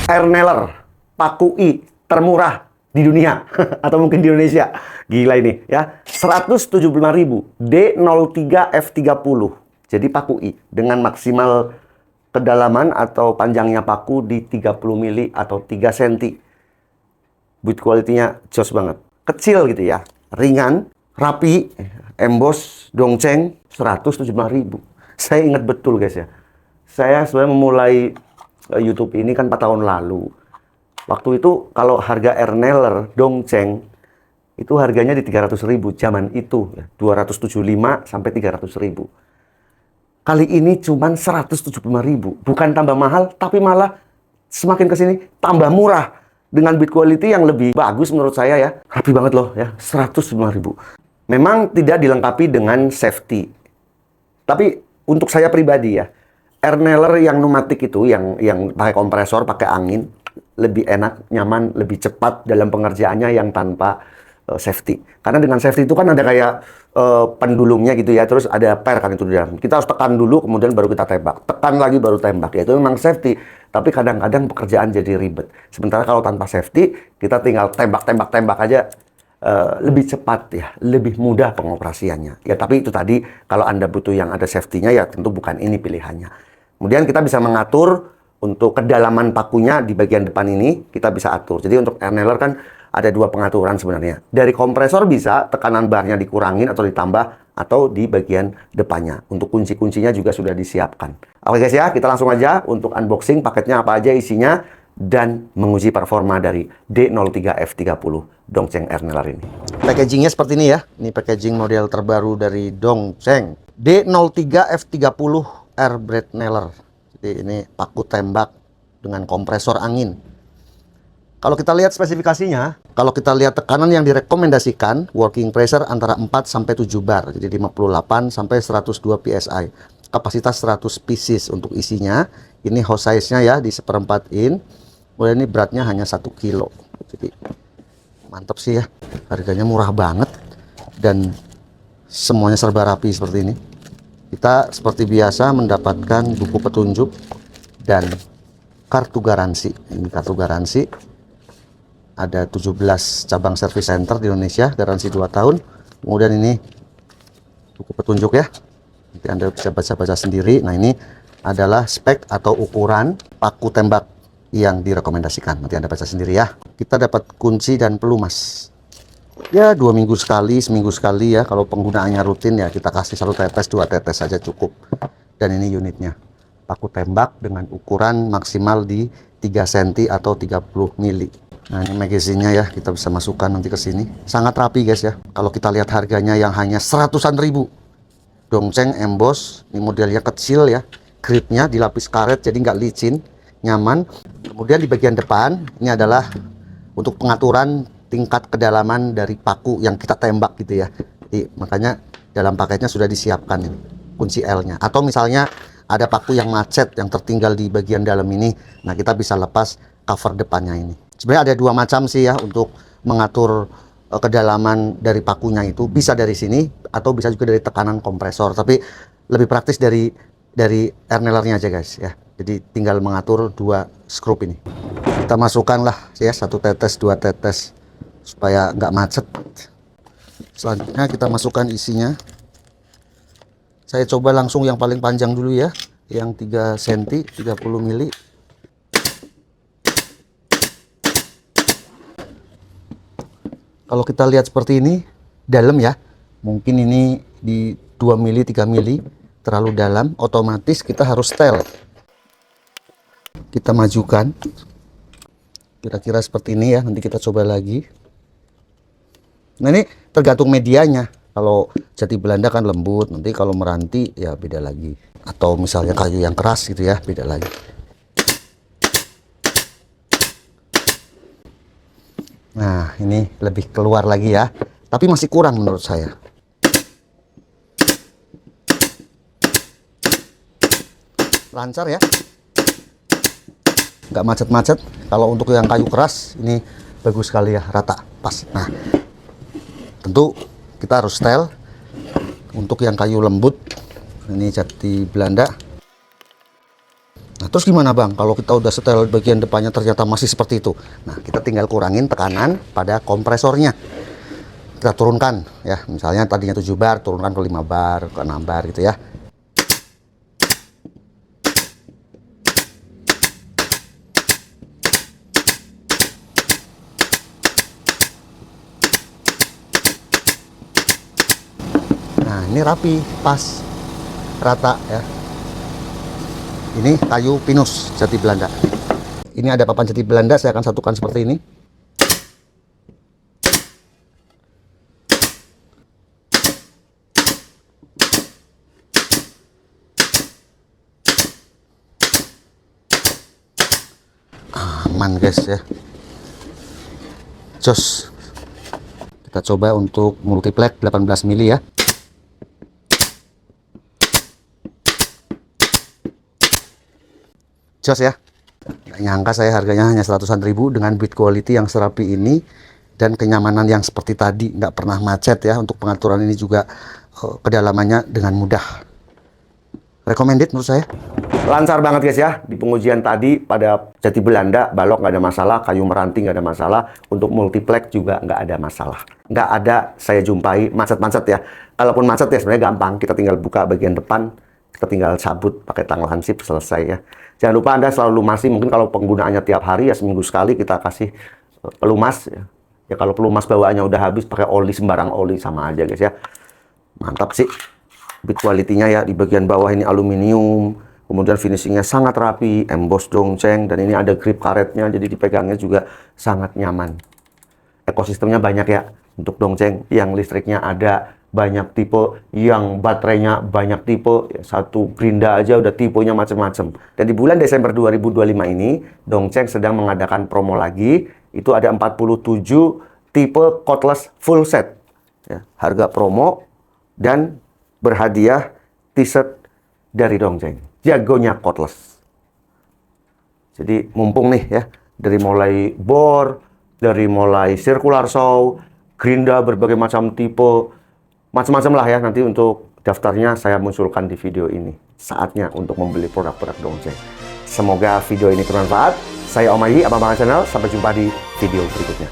Air-Nailer paku I termurah di dunia atau mungkin di Indonesia. Gila ini ya. 175.000 D03F30. Jadi paku I dengan maksimal kedalaman atau panjangnya paku di 30 mili atau 3 cm. Build quality-nya jos banget. Kecil gitu ya. Ringan, rapi, emboss, dongceng, 175.000. Saya ingat betul guys ya. Saya sebenarnya memulai YouTube ini kan 4 tahun lalu. Waktu itu kalau harga Air-Nailer dongceng itu harganya di 300.000 zaman itu, 275 sampai 300.000. Kali ini cuman 175.000, bukan tambah mahal tapi malah semakin kesini tambah murah dengan build quality yang lebih bagus menurut saya ya. Rapi banget loh ya, 175.000. Memang tidak dilengkapi dengan safety. Tapi untuk saya pribadi ya, Air-Nailer yang pneumatik itu yang pakai kompresor, pakai angin lebih enak, nyaman, lebih cepat dalam pengerjaannya yang tanpa safety. Karena dengan safety itu kan ada kayak pendulumnya gitu ya, terus ada per kan itu di dalam. Kita harus tekan dulu, kemudian baru kita tembak. Tekan lagi baru tembak. Ya itu memang safety, tapi kadang-kadang pekerjaan jadi ribet. Sementara kalau tanpa safety, kita tinggal tembak aja, lebih cepat ya, lebih mudah pengoperasiannya. Ya tapi itu tadi, kalau Anda butuh yang ada safety-nya ya tentu bukan ini pilihannya. Kemudian kita bisa mengatur untuk kedalaman pakunya di bagian depan ini, kita bisa atur. Jadi untuk Air-Nailer kan ada 2 pengaturan sebenarnya. Dari kompresor bisa tekanan barnya dikurangin atau ditambah, atau di bagian depannya. Untuk kunci-kuncinya juga sudah disiapkan. Oke guys ya, kita langsung aja untuk unboxing paketnya apa aja isinya dan menguji performa dari D03F30 dongceng Air-Nailer ini. Packagingnya seperti ini ya. Ini packaging model terbaru dari dongceng D03F30 Air-Nailer. Jadi ini paku tembak dengan kompresor angin. Kalau kita lihat spesifikasinya, kalau kita lihat tekanan yang direkomendasikan, working pressure antara 4 sampai 7 bar, jadi 58 sampai 102 PSI. Kapasitas 100 pieces untuk isinya. Ini hose size-nya ya di 1/4 in. Kemudian ini beratnya hanya 1 kilo. Jadi mantap sih ya. Harganya murah banget dan semuanya serba rapi seperti ini. Kita seperti biasa mendapatkan buku petunjuk dan kartu garansi. Ini kartu garansi. Ada 17 cabang service center di Indonesia, garansi 2 tahun. Kemudian ini buku petunjuk ya. Nanti Anda bisa baca-baca sendiri. Nah ini adalah spek atau ukuran paku tembak yang direkomendasikan. Nanti Anda baca sendiri ya. Kita dapat kunci dan pelumas. Ya 2 minggu sekali, seminggu sekali ya. Kalau penggunaannya rutin ya kita kasih 1 tetes, 2 tetes saja cukup. Dan ini unitnya. Paku tembak dengan ukuran maksimal di 3 cm atau 30 mili. Nah ini magazinnya ya, kita bisa masukkan nanti ke sini. Sangat rapi guys ya. Kalau kita lihat harganya yang hanya 100-an ribu. Dongceng emboss, ini modelnya kecil ya. Gripnya dilapis karet jadi nggak licin, nyaman. Kemudian di bagian depan ini adalah untuk pengaturan tingkat kedalaman dari paku yang kita tembak gitu ya. Jadi makanya dalam paketnya sudah disiapkan ini kunci L-nya. Atau misalnya ada paku yang macet yang tertinggal di bagian dalam ini, nah kita bisa lepas cover depannya ini. Sebenarnya ada 2 macam sih ya untuk mengatur kedalaman dari pakunya itu. Bisa dari sini atau bisa juga dari tekanan kompresor. Tapi lebih praktis dari Air-Nailer-nya aja guys ya. Jadi tinggal mengatur 2 skrup ini. Kita masukkanlah ya 1 tetes, 2 tetes supaya nggak macet. Selanjutnya kita masukkan isinya. Saya coba langsung yang paling panjang dulu ya, yang 3 cm 30 mili. Kalau kita lihat seperti ini dalam ya, mungkin ini di 2 mili 3 mili terlalu dalam, otomatis kita harus setel. Kita majukan kira-kira seperti ini ya, nanti kita coba lagi. Nah ini tergantung medianya. Kalau jati Belanda kan lembut, nanti kalau meranti ya beda lagi. Atau misalnya kayu yang keras gitu ya, beda lagi. Nah ini lebih keluar lagi ya, tapi masih kurang menurut saya. Lancar ya, nggak macet-macet. Kalau untuk yang kayu keras ini bagus sekali ya, rata, pas. Nah tentu kita harus setel. Untuk yang kayu lembut, ini jati Belanda. Nah terus gimana Bang kalau kita udah setel bagian depannya ternyata masih seperti itu? Nah, kita tinggal kurangin tekanan pada kompresornya. Kita turunkan ya, misalnya tadinya 7 bar, turunkan ke 5 bar, ke 6 bar gitu ya. Nah, ini rapi, pas, rata ya. Ini kayu pinus jati Belanda. Ini ada papan jati Belanda, saya akan satukan seperti ini. Aman guys ya. Jos. Kita coba untuk multiplek 18 mili ya. Jos ya. Nggak nyangka saya harganya hanya 100-an ribu dengan build quality yang serapi ini dan kenyamanan yang seperti tadi, nggak pernah macet ya. Untuk pengaturan ini juga kedalamannya dengan mudah. Recommended menurut saya. Lancar banget guys ya. Di pengujian tadi pada jati Belanda, balok nggak ada masalah, kayu meranti nggak ada masalah, untuk multiplek juga nggak ada masalah. Nggak ada saya jumpai macet-macet ya. Kalaupun macet ya sebenarnya gampang, kita tinggal buka bagian depan, kita tinggal cabut pakai tang lansip, selesai ya. Jangan lupa Anda selalu lumasi, mungkin kalau penggunaannya tiap hari ya seminggu sekali kita kasih pelumas ya. Ya kalau pelumas bawaannya udah habis, pakai oli, sembarang oli sama aja guys ya. Mantap sih. Build quality-nya ya, di bagian bawah ini aluminium, kemudian finishingnya sangat rapi, emboss Dongcheng, dan ini ada grip karetnya, jadi dipegangnya juga sangat nyaman. Ekosistemnya banyak ya untuk Dongcheng, yang listriknya ada banyak tipe, yang baterainya banyak tipe, ya, satu gerinda aja udah tipenya macam-macam. Dan di bulan Desember 2025 ini, Dongcheng sedang mengadakan promo lagi, itu ada 47 tipe cordless full set, ya, harga promo, dan berhadiah t-shirt dari Dongcheng, jagonya cordless. Jadi mumpung nih ya, dari mulai bor, dari mulai circular saw, gerinda berbagai macam tipe, macam-macam lah ya. Nanti untuk daftarnya saya munculkan di video ini. Saatnya untuk membeli produk-produk Dongcheng. Semoga video ini bermanfaat. Saya Om Ayi, Abang Channel. Sampai jumpa di video berikutnya.